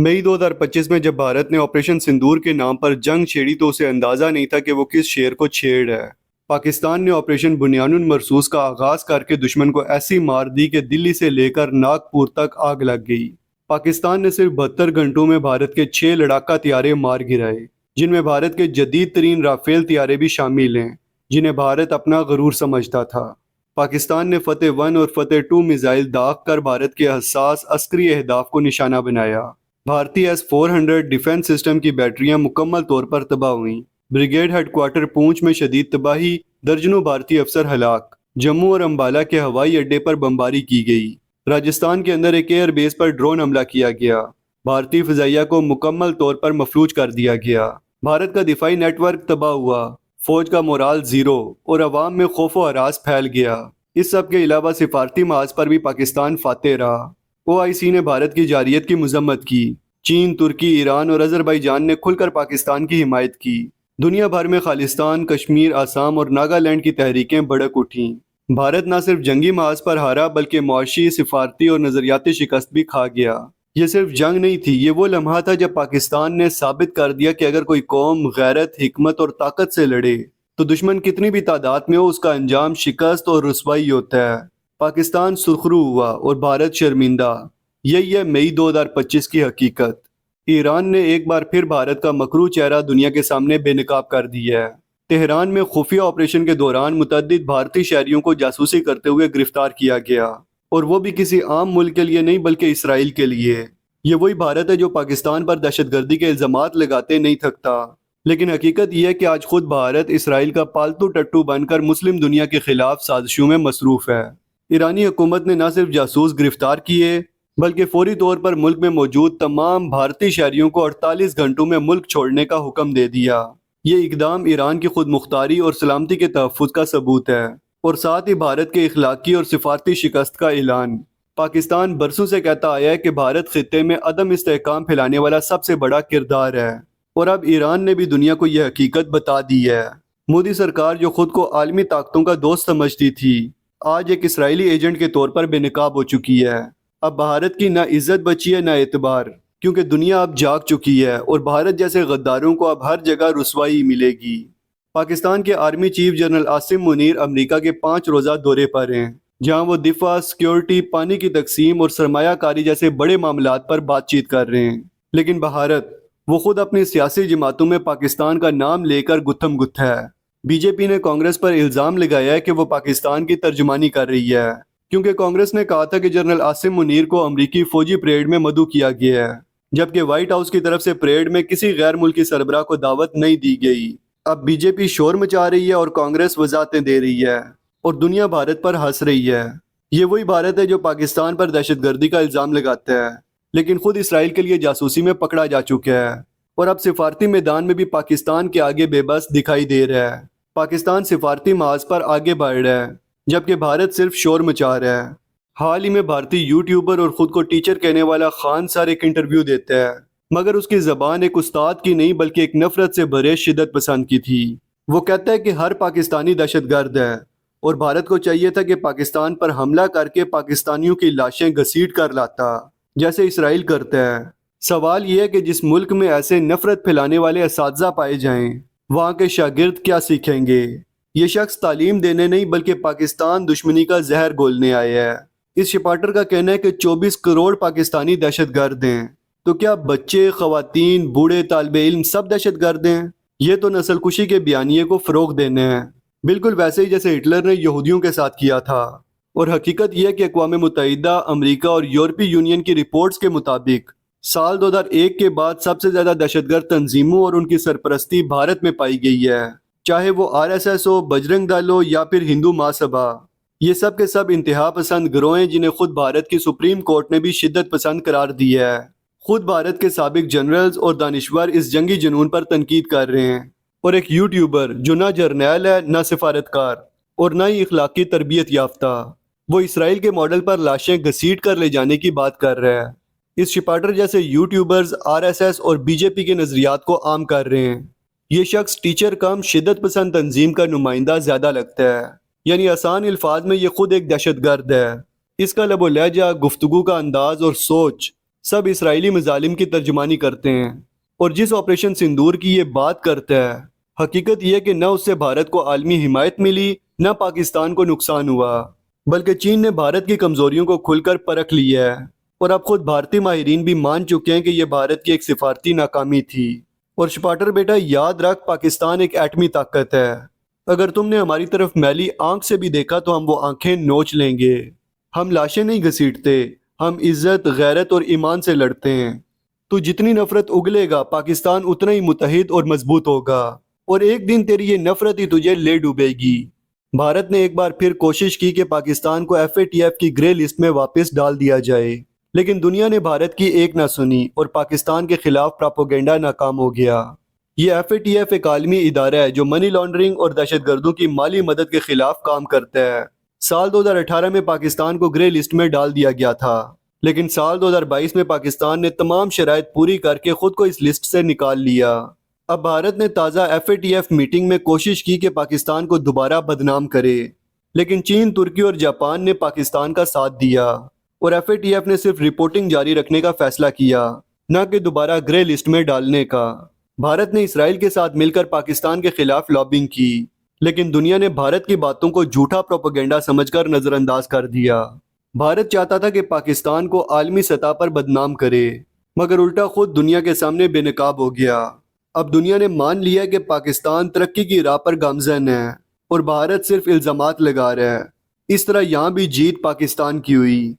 मई 2025 में जब भारत ने ऑपरेशन सिंदूर के नाम पर जंग छेड़ी तो उसे अंदाज़ा नहीं था कि वो किस शेर को छेड़ है। पाकिस्तान ने ऑपरेशन बुनियानुल मरसूस का आगाज़ करके दुश्मन को ऐसी मार दी कि दिल्ली से लेकर नागपुर तक आग लग गई। पाकिस्तान ने सिर्फ 72 घंटों में भारत के 6 लड़ाका तैयारे मार गिराए, जिनमें भारत के जदीद तरीन राफेल तैयारे भी शामिल हैं, जिन्हें भारत अपना गरूर समझता था। पाकिस्तान ने फतेह 1 और फतेह 2 मिसाइल दाग कर भारत के हसास अस्करी अहदाफ को निशाना बनाया। भारतीय S-400 डिफेंस सिस्टम की बैटरियां मुकम्मल तौर पर तबाह हुईं। ब्रिगेड हेडक्वार्टर पूंछ में शदीद तबाही, दर्जनों भारतीय अफसर हलाक। जम्मू और अंबाला के हवाई अड्डे पर बमबारी की गई। राजस्थान के अंदर एक एयर बेस पर ड्रोन हमला किया गया। भारतीय फिजाइया को मुकम्मल तौर पर मफलूज कर दिया गया। भारत का दिफाई नेटवर्क तबाह हुआ, फौज का मोराल जीरो और अवाम में खौफ व हरास फैल गया। इस सब के अलावा सिफारती महाज पर भी पाकिस्तान फातेह रहा। OIC ने भारत की जारियत की मजम्मत की। चीन, तुर्की, ईरान और अजरबैजान ने खुलकर पाकिस्तान की हिमायत की। दुनिया भर में खालिस्तान, कश्मीर, आसाम और नागालैंड की तहरीकें भड़क उठीं। भारत न सिर्फ जंगी महाज पर हारा बल्कि मुआशी, सिफारती और नजरियाती शिकस्त भी खा गया। ये सिर्फ जंग नहीं थी, ये वो लम्हा था जब पाकिस्तान ने साबित कर दिया कि अगर कोई कौम गैरत, हिकमत और ताकत से लड़े तो दुश्मन कितनी भी तादाद में हो उसका अंजाम शिकस्त और रुसवाई होता है। पाकिस्तान सुरखरू हुआ और भारत शर्मिंदा। यही है मई 2025 की हकीकत। ईरान ने एक बार फिर भारत का मकरू चेहरा दुनिया के सामने बेनकाब कर दिया है। तेहरान में खुफिया ऑपरेशन के दौरान मुतअद्दिद भारतीय शहरियों को जासूसी करते हुए गिरफ्तार किया गया, और वो भी किसी आम मुल्क के लिए नहीं बल्कि इसराइल के लिए। ये वही भारत है जो पाकिस्तान पर दहशतगर्दी के इल्जामात लगाते नहीं थकता, लेकिन हकीकत यह है कि आज खुद भारत इसराइल का पालतू टट्टू बनकर मुस्लिम दुनिया के खिलाफ साजिशों में मसरूफ है। ईरानी हुकूमत ने न सिर्फ जासूस गिरफ्तार किए बल्कि फौरी तौर पर मुल्क में मौजूद तमाम भारतीय शहरियों को 48 घंटों में मुल्क छोड़ने का हुक्म दे दिया। ये इकदाम ईरान की खुद मुख्तारी और सलामती के तहफ़्फ़ुज़ का सबूत है, और साथ ही भारत के इखलाकी और सिफारती शिकस्त का ऐलान। पाकिस्तान बरसों से कहता आया है कि भारत खित्ते में अदम इस्तेहकाम फैलाने वाला सबसे बड़ा किरदार है, और अब ईरान ने भी दुनिया को यह हकीकत बता दी है। मोदी सरकार जो खुद को आलमी ताकतों का दोस्त समझती थी, आज एक इसराइली एजेंट के तौर पर बेनकाब हो चुकी है। अब भारत की ना इज्जत बची है ना एतबार, क्योंकि दुनिया अब जाग चुकी है और भारत जैसे गद्दारों को अब हर जगह रुसवाई मिलेगी। पाकिस्तान के army chief general Asim Munir America के 5 रोज़ा दौरे पर हैं, जहां वो दिफा, सिक्योरिटी, पानी की तकसीम और सरमायाकारी जैसे बड़े मामलात पर बातचीत कर रहे हैं। लेकिन भारत, वो खुद अपनी सियासी जमातों में पाकिस्तान का नाम लेकर गुत्थम गुत्था है। बीजेपी ने कांग्रेस पर इल्ज़ाम लगाया है कि वो पाकिस्तान की तर्जुमानी कर रही है, क्योंकि कांग्रेस ने कहा था कि जनरल आसिम मुनीर को अमरीकी फौजी परेड में मदऊ किया गया है, जबकि व्हाइट हाउस की तरफ से परेड में किसी गैर मुल्की सरबराह को दावत नहीं दी गई। अब बीजेपी शोर मचा रही है और कांग्रेस वजाहतें दे रही है, और दुनिया भारत पर हंस रही है। ये वही भारत है जो पाकिस्तान पर दहशतगर्दी का इल्ज़ाम लगाता है, लेकिन खुद इसराइल के लिए जासूसी में पकड़ा जा चुका है, और अब सिफारती मैदान में भी पाकिस्तान के आगे बेबस दिखाई दे रहा है। पाकिस्तान सिफारती महाज पर आगे बढ़ रहा है, जबकि भारत सिर्फ शोर मचा रहा है। हाल ही में भारतीय यूट्यूबर और खुद को टीचर कहने वाला खान सर एक इंटरव्यू देता है, मगर उसकी ज़बान एक उस्ताद की नहीं बल्कि एक नफरत से भरे शिद्दत पसंद की थी। वो कहता है कि हर पाकिस्तानी दहशतगर्द है, और भारत को चाहिए था कि पाकिस्तान पर हमला करके पाकिस्तानियों की लाशें घसीट कर लाता, जैसे इसराइल करता है। सवाल यह है कि जिस मुल्क में ऐसे नफरत फैलाने वाले असातिज़ा पाए जाएं, वहाँ के शागिर्द क्या सीखेंगे? ये शख्स तालीम देने नहीं बल्कि पाकिस्तान दुश्मनी का जहर घोलने आया है। इस शिपाटर का कहना है कि 24 करोड़ पाकिस्तानी दहशतगर्द हैं, तो क्या बच्चे, खवातीन, बूढ़े, तालिबे इल्म सब दहशतगर्द हैं? ये तो नस्लकुशी के बयानिए को फ़रोग़ देने हैं, बिल्कुल वैसे ही जैसे हिटलर ने यहूदियों के साथ किया था। और हकीकत यह है कि अक़वाम मुत्तहिदा, अमरीका और यूरोपीय यूनियन की रिपोर्ट्स के मुताबिक साल 2001 के बाद सबसे ज़्यादा दहशतगर्द तंजीमों और उनकी सरपरस्ती भारत में पाई गई है, चाहे वो RSS हो, बजरंग दल हो या फिर हिंदू महासभा। ये सब के सब इंतहा पसंद गिरोह हैं जिन्हें खुद भारत की सुप्रीम कोर्ट ने भी शिद्दत पसंद करार दिया है। खुद भारत के साबिक जनरल्स और दानिश्वर इस जंगी जुनून पर तनकीद कर रहे हैं, और एक यूट्यूबर जो ना जर्नैल है, ना सिफारतकार और ना ही इखलाकी तरबियत याफ्ता, वो इसराइल के मॉडल पर लाशें घसीट कर ले जाने की बात कर रहा है। इस शिपाटर जैसे यूट्यूबर्स RSS और बीजेपी के नज़रियात को आम कर रहे हैं। ये शख्स टीचर कम शिद्दत पसंद तंजीम का नुमाइंदा ज़्यादा लगता है, यानी आसान अल्फाज में ये खुद एक दहशतगर्द है। इसका लबो लहजा, गुफ्तगू का अंदाज और सोच سب اسرائیلی مظالم کی ترجمانی کرتے ہیں، اور جس آپریشن سندور کی یہ بات کرتا ہے، حقیقت یہ کہ نہ اس سے بھارت کو عالمی حمایت ملی نہ پاکستان کو نقصان ہوا، بلکہ چین نے بھارت کی کمزوریوں کو کھل کر پرکھ لیا ہے، اور اب خود بھارتی ماہرین بھی مان چکے ہیں کہ یہ بھارت کی ایک سفارتی ناکامی تھی۔ اور شپاٹر بیٹا یاد رکھ، پاکستان ایک ایٹمی طاقت ہے، اگر تم نے ہماری طرف میلی آنکھ سے بھی دیکھا تو ہم وہ آنکھیں نوچ لیں گے۔ ہم لاشیں نہیں گھسیٹتے، ہم عزت، غیرت اور ایمان سے لڑتے ہیں۔ تو جتنی نفرت اگلے گا پاکستان اتنا ہی متحد اور مضبوط ہوگا، اور ایک دن تیری یہ نفرت ہی تجھے لے ڈوبے گی۔ بھارت نے ایک بار پھر کوشش کی کہ پاکستان کو FATF کی گرے لسٹ میں واپس ڈال دیا جائے، لیکن دنیا نے بھارت کی ایک نہ سنی اور پاکستان کے خلاف پراپوگنڈا ناکام ہو گیا۔ یہ FATF ایک عالمی ادارہ ہے جو منی لانڈرنگ اور دہشت گردوں کی مالی مدد کے خلاف کام کرتا ہے۔ سال 2018 میں پاکستان کو گرے لسٹ میں ڈال دیا گیا تھا، لیکن سال 2022 میں پاکستان نے تمام شرائط پوری کر کے خود کو اس لسٹ سے نکال لیا۔ اب بھارت نے تازہ FATF میٹنگ میں کوشش کی کہ پاکستان کو دوبارہ بدنام کرے، لیکن چین، ترکی اور جاپان نے پاکستان کا ساتھ دیا، اور FATF نے صرف رپورٹنگ جاری رکھنے کا فیصلہ کیا، نہ کہ دوبارہ گرے لسٹ میں ڈالنے کا۔ بھارت نے اسرائیل کے ساتھ مل کر پاکستان کے خلاف لابنگ کی، لیکن دنیا نے بھارت کی باتوں کو جھوٹا پروپیگنڈا سمجھ کر نظر انداز کر دیا۔ بھارت چاہتا تھا کہ پاکستان کو عالمی سطح پر بدنام کرے، مگر الٹا خود دنیا کے سامنے بے نقاب ہو گیا۔ اب دنیا نے مان لیا کہ پاکستان ترقی کی راہ پر گامزن ہے، اور بھارت صرف الزامات لگا رہا ہے۔ اس طرح یہاں بھی جیت پاکستان کی ہوئی۔